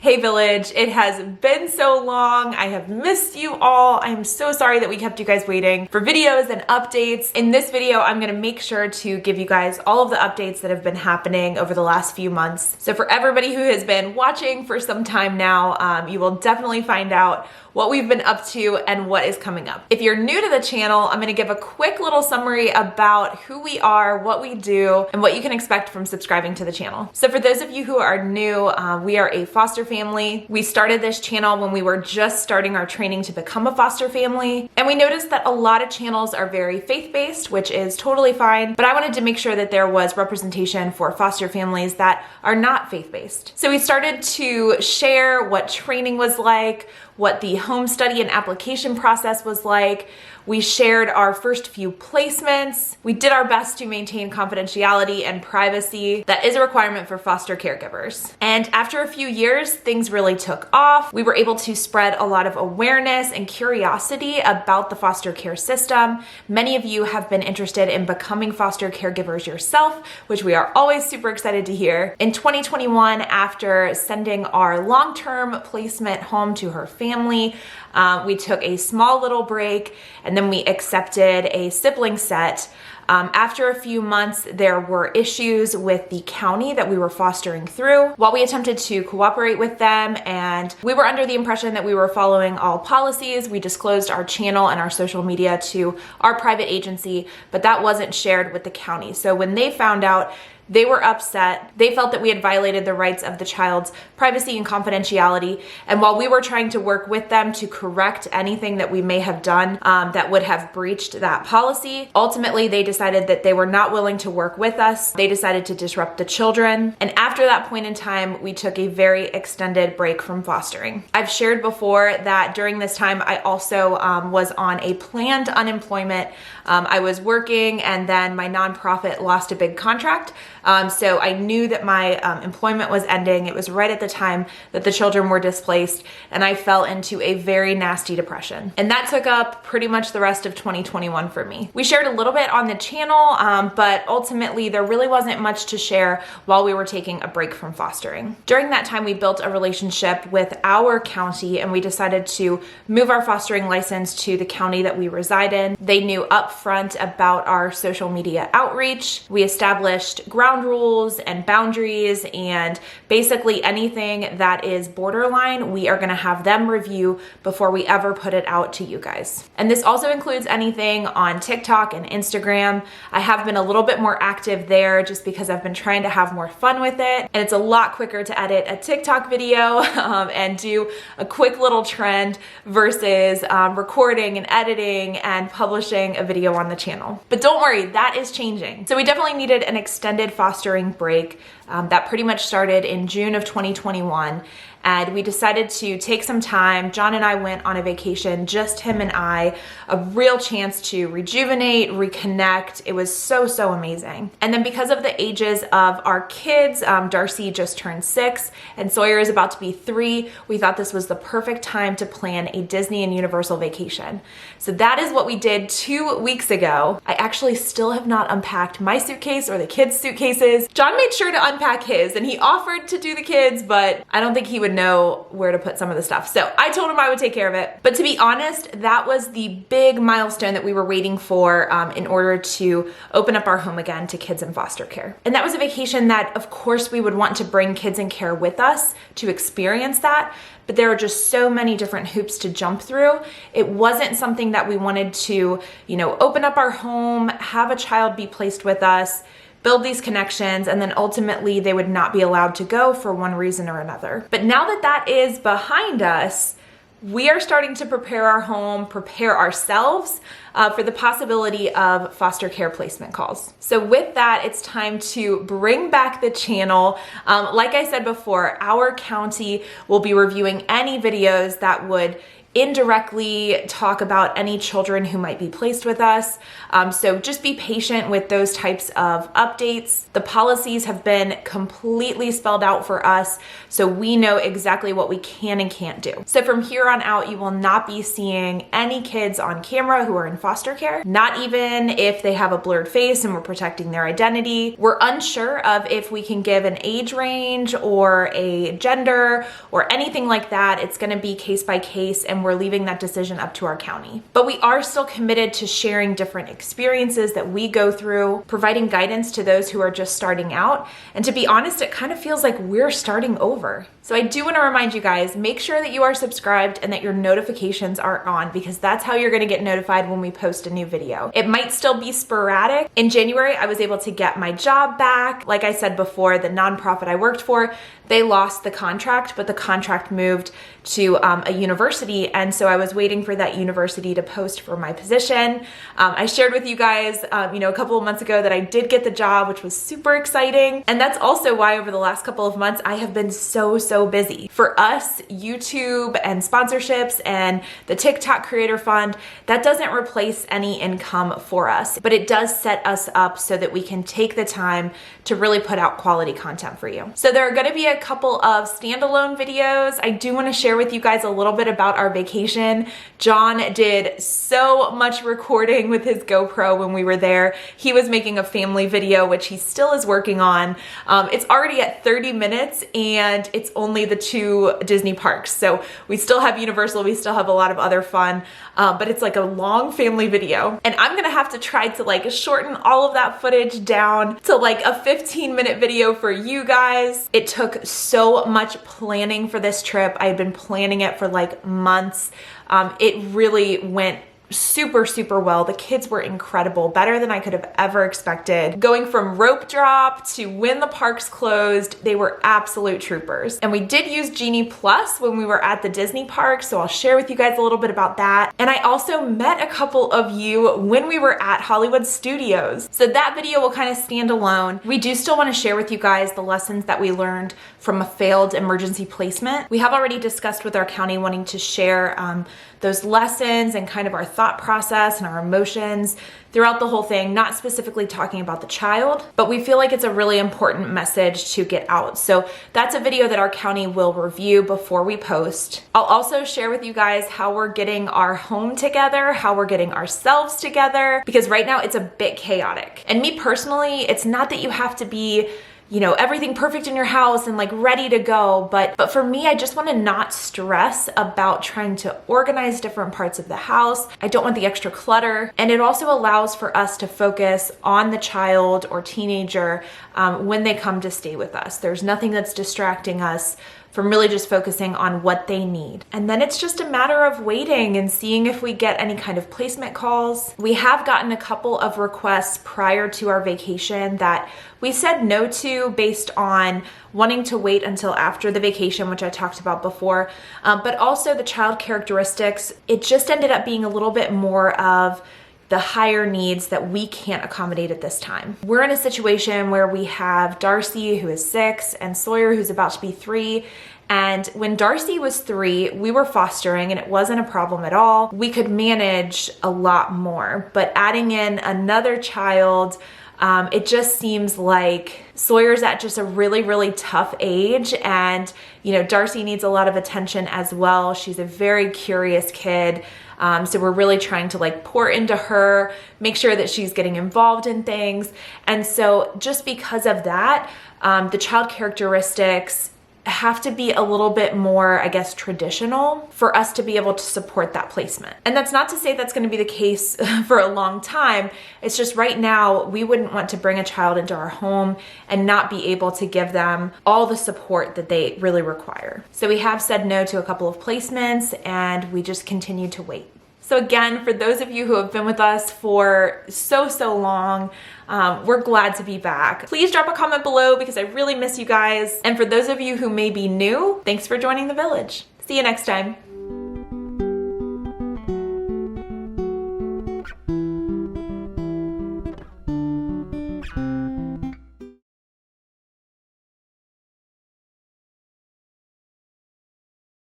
Hey Village, it has been so long. I have missed you all. I am so sorry that we kept you guys waiting for videos and updates. In this video, I'm gonna make sure to give you guys all of the updates that have been happening over the last few months. So for everybody who has been watching for some time now, you will definitely find out what we've been up to and what is coming up. If you're new to the channel, I'm gonna give a quick little summary about who we are, what we do, and what you can expect from subscribing to the channel. So for those of you who are new, we are a foster family. We started this channel when we were just starting our training to become a foster family. And we noticed that a lot of channels are very faith-based, which is totally fine, but I wanted to make sure that there was representation for foster families that are not faith-based. So we started to share what training was like, what the home study and application process was like. We shared our first few placements. We did our best to maintain confidentiality and privacy. That is a requirement for foster caregivers. And after a few years, things really took off. We were able to spread a lot of awareness and curiosity about the foster care system. Many of you have been interested in becoming foster caregivers yourself, which we are always super excited to hear. In 2021, after sending our long-term placement home to her family, we took a small little break and then we accepted a sibling set. After a few months, there were issues with the county that we were fostering through. While we attempted to cooperate with them and we were under the impression that we were following all policies, we disclosed our channel and our social media to our private agency, but that wasn't shared with the county. So when they found out, they were upset. They felt that we had violated the rights of the child's privacy and confidentiality. And while we were trying to work with them to correct anything that we may have done that would have breached that policy, ultimately they decided that they were not willing to work with us. They decided to disrupt the children. And after that point in time, we took a very extended break from fostering. I've shared before that during this time, I also was on a planned unemployment. I was working and then my nonprofit lost a big contract. So I knew that my employment was ending. It was right at the time that the children were displaced and I fell into a very nasty depression. And that took up pretty much the rest of 2021 for me. We shared a little bit on the channel, but ultimately there really wasn't much to share while we were taking a break from fostering. During that time, we built a relationship with our county and we decided to move our fostering license to the county that we reside in. They knew upfront about our social media outreach. We established ground rules and boundaries, and basically anything that is borderline, we are going to have them review before we ever put it out to you guys. And this also includes anything on TikTok and Instagram. I have been a little bit more active there just because I've been trying to have more fun with it. And it's a lot quicker to edit a TikTok video and do a quick little trend versus recording and editing and publishing a video on the channel. But don't worry, that is changing. So we definitely needed an extended fostering break that pretty much started in June of 2021. And we decided to take some time. John and I went on a vacation, just him and I, a real chance to rejuvenate, reconnect. It was so, so amazing. And then because of the ages of our kids, Darcy just turned 6 and Sawyer is about to be 3, we thought this was the perfect time to plan a Disney and Universal vacation. So that is what we did 2 weeks ago. I actually still have not unpacked my suitcase or the kids' suitcases. John made sure to unpack his and he offered to do the kids, but I don't think he would know where to put some of the stuff. So I told him I would take care of it. But to be honest, that was the big milestone that we were waiting for in order to open up our home again to kids in foster care. And that was a vacation that of course we would want to bring kids in care with us to experience that. But there are just so many different hoops to jump through. It wasn't something that we wanted to, open up our home, have a child be placed with us, build these connections, and then ultimately they would not be allowed to go for one reason or another. But now that that is behind us, we are starting to prepare our home, prepare ourselves for the possibility of foster care placement calls. So with that, it's time to bring back the channel. Like I said before, our county will be reviewing any videos that would indirectly talk about any children who might be placed with us. So just be patient with those types of updates. The policies have been completely spelled out for us, so we know exactly what we can and can't do. So from here on out, you will not be seeing any kids on camera who are in foster care, not even if they have a blurred face and we're protecting their identity. We're unsure of if we can give an age range or a gender or anything like that. It's going to be case by case, and we're leaving that decision up to our county. But we are still committed to sharing different experiences that we go through, providing guidance to those who are just starting out. And to be honest, it kind of feels like we're starting over. So I do want to remind you guys, make sure that you are subscribed and that your notifications are on, because that's how you're going to get notified when we post a new video. It might still be sporadic. In January, I was able to get my job back. Like I said before, the nonprofit I worked for, they lost the contract, but the contract moved to a university, and so I was waiting for that university to post for my position. I shared with you guys, a couple of months ago that I did get the job, which was super exciting, and that's also why over the last couple of months I have been so busy. For us, YouTube and sponsorships and the TikTok Creator Fund, that doesn't replace any income for us, but it does set us up so that we can take the time to really put out quality content for you. So there are going to be a couple of standalone videos. I do want to share with you guys a little bit about our vacation. John did so much recording with his GoPro when we were there. He was making a family video, which he still is working on. It's already at 30 minutes and it's only the 2 Disney parks. So we still have Universal, we still have a lot of other fun, but it's like a long family video. And I'm gonna have to try to like shorten all of that footage down to like a 15-minute video for you guys. It took so much planning for this trip. I had been planning it for like months. It really went super well. The kids were incredible, better than I could have ever expected. Going from rope drop to when the parks closed, they were absolute troopers. And we did use Genie Plus when we were at the Disney park, so I'll share with you guys a little bit about that. And I also met a couple of you when we were at Hollywood Studios, so that video will kind of stand alone. We do still want to share with you guys the lessons that we learned from a failed emergency placement. We have already discussed with our county wanting to share those lessons and kind of our thought process and our emotions throughout the whole thing, not specifically talking about the child, but we feel like it's a really important message to get out. So that's a video that our county will review before we post. I'll also share with you guys how we're getting our home together, how we're getting ourselves together, because right now it's a bit chaotic. And me personally, it's not that you have to be everything perfect in your house and like ready to go. But for me, I just want to not stress about trying to organize different parts of the house. I don't want the extra clutter. And it also allows for us to focus on the child or teenager when they come to stay with us. There's nothing that's distracting us from really just focusing on what they need. And then it's just a matter of waiting and seeing if we get any kind of placement calls. We have gotten a couple of requests prior to our vacation that we said no to based on wanting to wait until after the vacation, which I talked about before, but also the child characteristics. It just ended up being a little bit more of the higher needs that we can't accommodate at this time. We're in a situation where we have Darcy, who is 6, and Sawyer, who's about to be 3. And when Darcy was 3, we were fostering and it wasn't a problem at all. We could manage a lot more, but adding in another child, it just seems like Sawyer's at just a really tough age, and Darcy needs a lot of attention as well. She's a very curious kid. So we're really trying to like pour into her, make sure that she's getting involved in things. And so just because of that, the child characteristics have to be a little bit more, I guess, traditional for us to be able to support that placement. And that's not to say that's going to be the case for a long time. It's just right now, we wouldn't want to bring a child into our home and not be able to give them all the support that they really require. So we have said no to a couple of placements and we just continue to wait. So again, for those of you who have been with us for so long, we're glad to be back. Please drop a comment below because I really miss you guys. And for those of you who may be new, thanks for joining the village. See you next time.